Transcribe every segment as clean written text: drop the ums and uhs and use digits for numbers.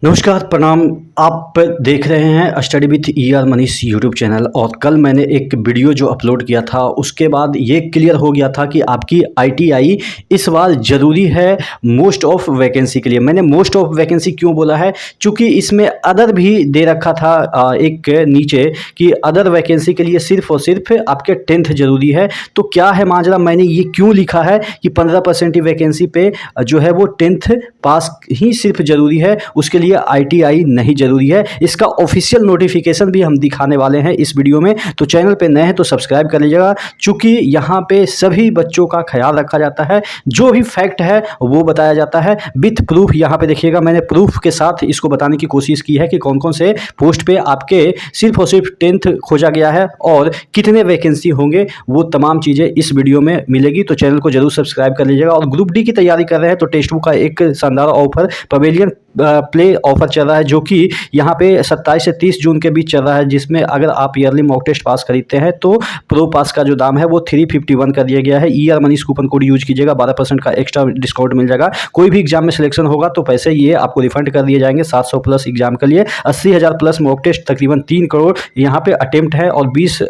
नमस्कार, प्रणाम। आप देख रहे हैं study with Manish YouTube channel. और कल मैंने एक वीडियो जो अपलोड किया था उसके बाद ये क्लियर हो गया था कि आपकी आईटीआई इस बार ज़रूरी है मोस्ट ऑफ वैकेंसी के लिए। मैंने मोस्ट ऑफ वैकेंसी क्यों बोला है, क्योंकि इसमें अदर भी दे रखा था एक नीचे कि अदर वैकेंसी के लिए सिर्फ और सिर्फ आपके 10th ज़रूरी है। तो क्या है माजरा, मैंने ये क्यों लिखा है कि 15% ही वैकेंसी पे जो है वो 10th पास ही सिर्फ ज़रूरी है, उसके लिए आईटीआई नहीं ज़रूरी है। इसका ऑफिशियल नोटिफिकेशन भी हम दिखाने वाले हैं इस वीडियो में। तो चैनल पे नए हैं तो सब्सक्राइब कर लीजिएगा, चूँकि यहाँ पे सभी बच्चों का ख्याल रखा जाता है, जो भी फैक्ट है वो बताया जाता है विथ प्रूफ। यहाँ पे देखिएगा, मैंने प्रूफ के साथ इसको बताने की कोशिश की है कि कौन कौन से पोस्ट पे आपके सिर्फ और सिर्फ 10th खोजा गया है और कितने वैकेंसी होंगे, वो तमाम चीज़ें इस वीडियो में मिलेगी। तो चैनल को जरूर सब्सक्राइब कर लीजिएगा। और ग्रुप डी की तैयारी कर रहे हैं तो टेस्ट बुक का एक शानदार ऑफर पवेलियन प्ले ऑफर चल रहा है, जो कि यहाँ पे 27 से 30 जून के बीच चल रहा है, जिसमें अगर आप ईयरली मॉक टेस्ट पास खरीदते हैं तो प्रो पास का जो दाम है वो 351 कर दिया गया है। मनीष कूपन कोड यूज कीजिएगा, 12% का एक्स्ट्रा डिस्काउंट मिल जाएगा। कोई भी एग्जाम में सिलेक्शन होगा तो पैसे ये आपको रिफंड कर दिए जाएंगे। 700 प्लस एग्जाम के लिए 80,000 प्लस मॉक टेस्ट, तकरीबन 3 करोड़ यहाँ पे अटेम्प्ट है। और 20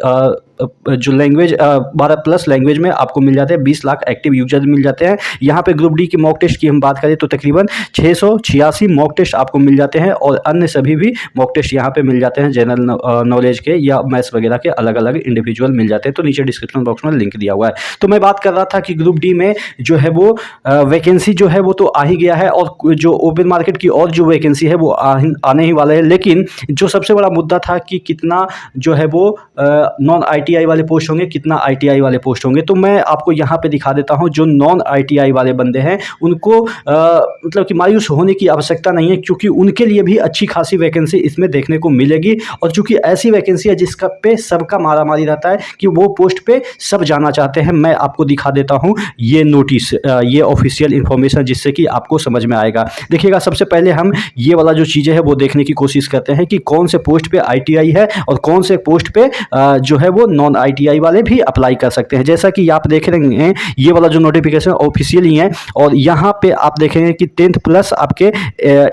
जो लैंग्वेज 12 प्लस लैंग्वेज में आपको मिल जाते हैं। 20 लाख एक्टिव यूजर मिल जाते हैं। यहाँ पे ग्रुप डी की मॉक टेस्ट की हम बात करें तो तकरीबन 686 मॉक टेस्ट आपको मिल जाते हैं, और अन्य सभी भी मॉक टेस्ट यहाँ पे मिल जाते हैं, जनरल नॉलेज के या मैथ्स वगैरह के अलग अलग इंडिविजुअल मिल जाते हैं। तो नीचे डिस्क्रिप्शन बॉक्स में लिंक दिया हुआ है। तो मैं बात कर रहा था कि ग्रुप डी में जो है वो वैकेंसी जो है वो तो आ ही गया है, और जो ओपन मार्केट की और जो वैकेंसी है वो आने ही वाला है। लेकिन जो सबसे बड़ा मुद्दा था कि कितना जो है वो नॉन आईटीआई वाले पोस्ट होंगे, कितना आईटीआई वाले पोस्ट होंगे। तो मैं आपको यहाँ पे दिखा देता हूँ, जो नॉन आईटीआई वाले बंदे हैं उनको मतलब कि मायूस होने की आवश्यकता नहीं है, क्योंकि उनके लिए भी अच्छी खासी वैकेंसी इसमें देखने को मिलेगी। और चूंकि ऐसी वैकेंसी है जिसका पे सबका मारामारी रहता है कि वो पोस्ट पे सब जाना चाहते हैं। मैं आपको दिखा देता हूँ ये नोटिस, ये ऑफिशियल इंफॉर्मेशन, जिससे कि आपको समझ में आएगा। देखिएगा, सबसे पहले हम ये वाला जो चीज़ें है वो देखने की कोशिश करते हैं कि कौन से पोस्ट पे आईटीआई है और कौन से पोस्ट पे जो है वो नॉन आईटीआई वाले भी अप्लाई कर सकते हैं। जैसा कि आप देख रहे हैं, ये वाला जो नोटिफिकेशन ऑफिशियल ही है, और यहाँ पे आप देखेंगे कि 10th प्लस आपके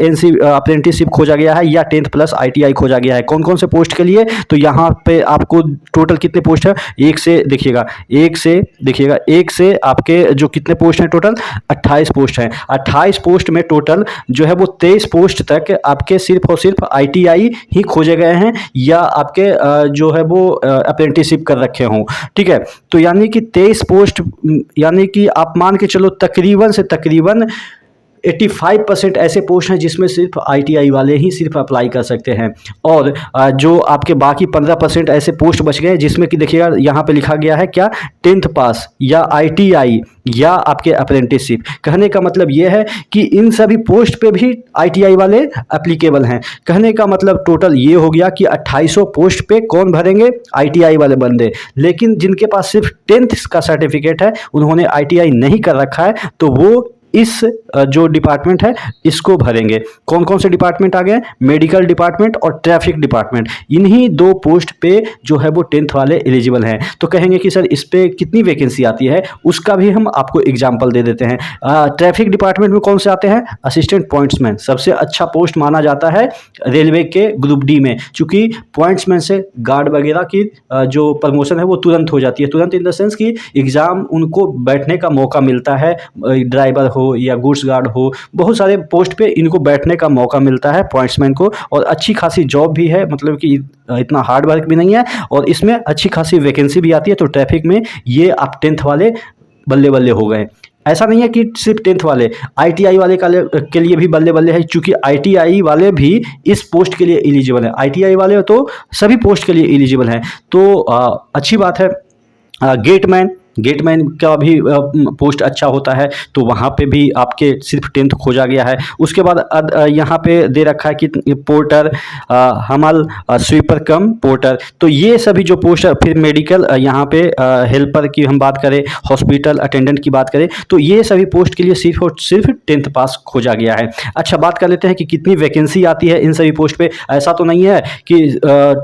एनसी अप्रेंटिसशिप खोजा गया है या 10th प्लस आईटीआई खोजा गया है। कौन कौन से पोस्ट के लिए, तो यहाँ पे आपको टोटल कितने पोस्ट है, एक से आपके जो कितने पोस्ट हैं टोटल 28 पोस्ट हैं। 28 पोस्ट में टोटल जो है वो 23 पोस्ट तक आपके सिर्फ और सिर्फ आईटीआई ही खोजे गए हैं, या आपके जो है वो अप्रेंटिसशिप कर रखे हों। ठीक है, तो यानी कि 23 पोस्ट, यानी कि आप मान के चलो तकरीबन से तकरीबन 85% ऐसे पोस्ट हैं जिसमें सिर्फ आईटीआई वाले ही सिर्फ अप्लाई कर सकते हैं। और जो आपके बाकी 15% ऐसे पोस्ट बच गए, जिसमें कि देखिएगा यहाँ पे लिखा गया है क्या, 10th पास या आईटीआई या आपके अप्रेंटिसशिप। कहने का मतलब ये है कि इन सभी पोस्ट पे भी आईटीआई वाले एप्लीकेबल हैं। कहने का मतलब टोटल ये हो गया कि 2800 पोस्ट पे कौन भरेंगे, आईटीआई वाले बंदे। लेकिन जिनके पास सिर्फ 10th का सर्टिफिकेट है, उन्होंने आईटीआई नहीं कर रखा है, तो वो इस जो डिपार्टमेंट है इसको भरेंगे। कौन कौन से डिपार्टमेंट आ गए, मेडिकल डिपार्टमेंट और ट्रैफिक डिपार्टमेंट। इन्हीं दो पोस्ट पे जो है वो 10th वाले एलिजिबल हैं। तो कहेंगे कि सर इस पे कितनी वैकेंसी आती है, उसका भी हम आपको एग्जांपल दे देते हैं। ट्रैफिक डिपार्टमेंट में कौन से आते हैं, असिस्टेंट पॉइंट्समैन। सबसे अच्छा पोस्ट माना जाता है रेलवे के ग्रुप डी में, चूँकि पॉइंट्समैन से गार्ड वगैरह की जो प्रमोशन है वो तुरंत हो जाती है। तुरंत इन द सेंस कि एग्ज़ाम उनको बैठने का मौका मिलता है, ड्राइवर हो या गुड्स गार्ड हो, बहुत सारे पोस्ट पे इनको बैठने का मौका मिलता है पॉइंट्समैन को। और अच्छी खासी जॉब भी है, मतलब कि इतना हार्ड वर्क भी नहीं है, और इसमें अच्छी खासी वैकेंसी भी आती है। तो ट्रैफिक में ये आप 10th वाले बल्ले बल्ले हो गए। ऐसा नहीं है कि सिर्फ 10th वाले, आईटीआई वाले के लिए भी बल्ले बल्ले है, क्योंकि आईटीआई वाले भी इस पोस्ट के लिए एलिजिबल है। आईटीआई वाले तो सभी पोस्ट के लिए एलिजिबल हैं। तो अच्छी बात है। गेटमैन का भी पोस्ट अच्छा होता है, तो वहाँ पे भी आपके सिर्फ 10th खोजा गया है। उसके बाद यहाँ पे दे रखा है कि पोर्टर, हमल, स्वीपर कम पोर्टर। तो ये सभी जो पोस्ट है, फिर मेडिकल, यहाँ पे हेल्पर की हम बात करें, हॉस्पिटल अटेंडेंट की बात करें, तो ये सभी पोस्ट के लिए सिर्फ और सिर्फ 10th पास खोजा गया है। अच्छा, बात कर लेते हैं कि कितनी वैकेंसी आती है इन सभी पोस्ट पे। ऐसा तो नहीं है कि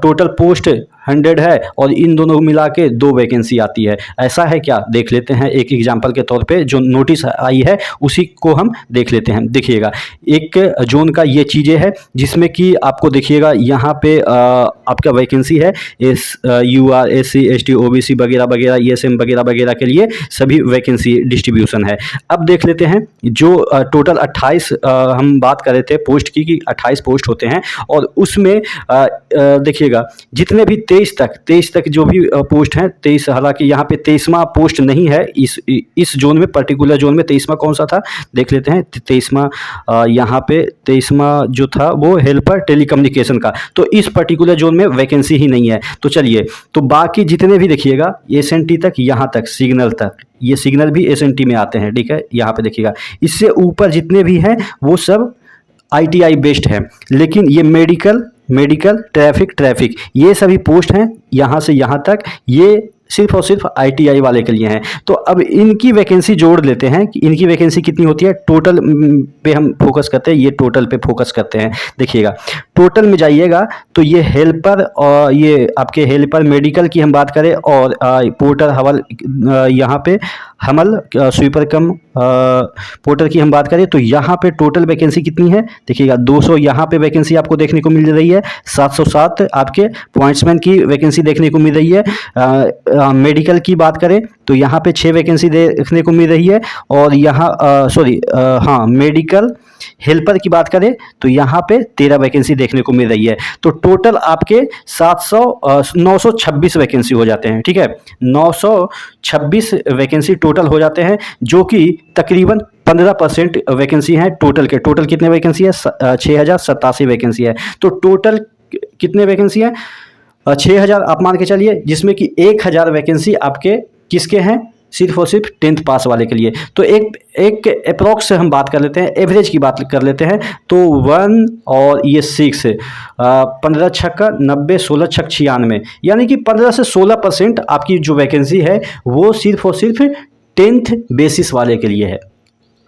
टोटल पोस्ट 100 है और इन दोनों को मिला के 2 वैकेंसी आती है। ऐसा है क्या, देख लेते हैं एक एग्जाम्पल के तौर पे। जो नोटिस आई है उसी को हम देख लेते हैं। देखिएगा एक जोन का ये चीज़ें है जिसमें कि आपको देखिएगा यहाँ पे आपका वैकेंसी है UR SC ST OBC वगैरह वगैरह ESM वगैरह वगैरह के लिए सभी वैकेंसी डिस्ट्रीब्यूशन है। अब देख लेते हैं जो टोटल 28 हम बात कर रहे थे पोस्ट की कि 28 पोस्ट होते हैं और उसमें देखिएगा जितने भी 23 तक जो भी पोस्ट हैं 23, हालांकि यहाँ पे 23वां पोस्ट नहीं है इस जोन में, पर्टिकुलर जोन में 23वां कौन सा था देख लेते हैं। 23वां यहाँ पे 23वां जो था वो हेल्पर टेलीकम्युनिकेशन का, तो इस पर्टिकुलर जोन में वैकेंसी ही नहीं है। तो चलिए, तो बाकी जितने भी देखिएगा SNT तक, यहाँ तक सिग्नल तक, ये सिग्नल भी SNT में आते हैं, ठीक है। यहाँ पे देखिएगा इससे ऊपर जितने भी हैं वो सब ITI बेस्ड है, लेकिन ये मेडिकल ट्रैफिक ये सभी पोस्ट हैं यहाँ से यहाँ तक, ये सिर्फ और सिर्फ ITI वाले के लिए हैं। तो अब इनकी वैकेंसी जोड़ लेते हैं कि इनकी वैकेंसी कितनी होती है। टोटल पे हम फोकस करते हैं, ये टोटल पे फोकस करते हैं। देखिएगा टोटल में जाइएगा तो ये हेल्पर और ये आपके हेल्पर मेडिकल की हम बात करें और पोर्टर हवल, यहाँ पे हमल स्वीपर कम पोर्टर की हम बात करें तो यहाँ पे टोटल वैकेंसी कितनी है देखिएगा 200 यहाँ पे वैकेंसी आपको देखने को मिल रही है। 707 आपके पॉइंट्समैन की वैकेंसी देखने को मिल रही है। मेडिकल की बात करें तो यहाँ पे 6 वैकेंसी देखने को मिल रही है और यहाँ मेडिकल हेल्पर की बात करें तो यहाँ पे 13 वैकेंसी देखने को मिल रही है। तो टोटल आपके 926 वैकेंसी हो जाते हैं, ठीक है। 926 वैकेंसी टोटल हो जाते हैं, जो कि तकरीबन 15% वैकेंसी है टोटल के। टोटल कितने वैकेंसी है 6087 वैकेंसी है। तो टोटल कितने वैकेंसी है 6000 आप मान के चलिए, जिसमें कि 1000 वैकेंसी आपके किसके हैं, सिर्फ और सिर्फ 10th पास वाले के लिए। तो एक अप्रॉक्स से हम बात कर लेते हैं, एवरेज की बात कर लेते हैं तो 1 और ये 6 15 छक्का 90 16 छक 96, यानी कि 15 से 16% आपकी जो वैकेंसी है वो सिर्फ और सिर्फ 10th बेसिस वाले के लिए है।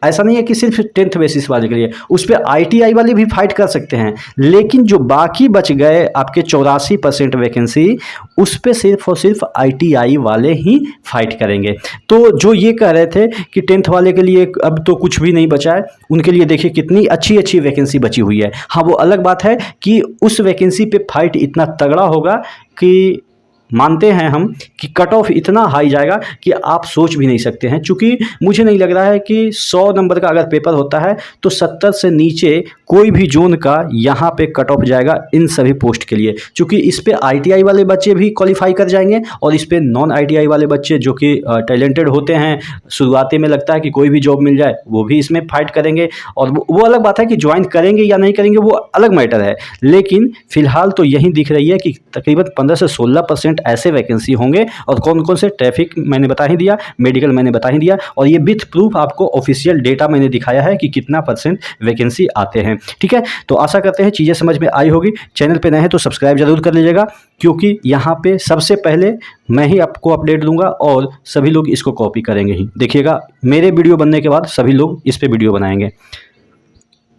ऐसा नहीं है कि सिर्फ 10th बेसिस वाले के लिए, उस पर ITI वाले भी फाइट कर सकते हैं, लेकिन जो बाकी बच गए आपके 84% वैकेंसी, उस पर सिर्फ और सिर्फ ITI वाले ही फाइट करेंगे। तो जो ये कह रहे थे कि 10th वाले के लिए अब तो कुछ भी नहीं बचा है, उनके लिए देखिए कितनी अच्छी वैकेंसी बची हुई है। हाँ, वो अलग बात है कि उस वैकेंसी पे फाइट इतना तगड़ा होगा कि मानते हैं हम कि कट ऑफ इतना हाई जाएगा कि आप सोच भी नहीं सकते हैं। चूँकि मुझे नहीं लग रहा है कि 100 नंबर का अगर पेपर होता है तो 70 से नीचे कोई भी जोन का यहाँ पे कट ऑफ जाएगा इन सभी पोस्ट के लिए। चूँकि इस पे ITI वाले बच्चे भी क्वालिफाई कर जाएंगे और इस पे नॉन ITI वाले बच्चे जो कि टैलेंटेड होते हैं, शुरुआती में लगता है कि कोई भी जॉब मिल जाए, वो भी इसमें फाइट करेंगे। और वो अलग बात है कि ज्वाइन करेंगे या नहीं करेंगे, वो अलग मैटर है। लेकिन फिलहाल तो यही दिख रही है कि तकरीबन 15 से 16% ऐसे वैकेंसी होंगे। और कौन कौन से, ट्रैफिक मैंने बता ही दिया, मेडिकल मैंने बता ही दिया, और ये विथ प्रूफ आपको ऑफिशियल डेटा मैंने दिखाया है कि कितना % वैकेंसी आते हैं, ठीक है। तो आशा करते हैं चीज़ें समझ में आई होगी। चैनल पे नए हैं तो सब्सक्राइब जरूर कर लीजिएगा, क्योंकि यहाँ पे सबसे पहले मैं ही आपको अपडेट दूंगा और सभी लोग इसको कॉपी करेंगे ही। देखिएगा मेरे वीडियो बनने के बाद सभी लोग इस पर वीडियो बनाएंगे।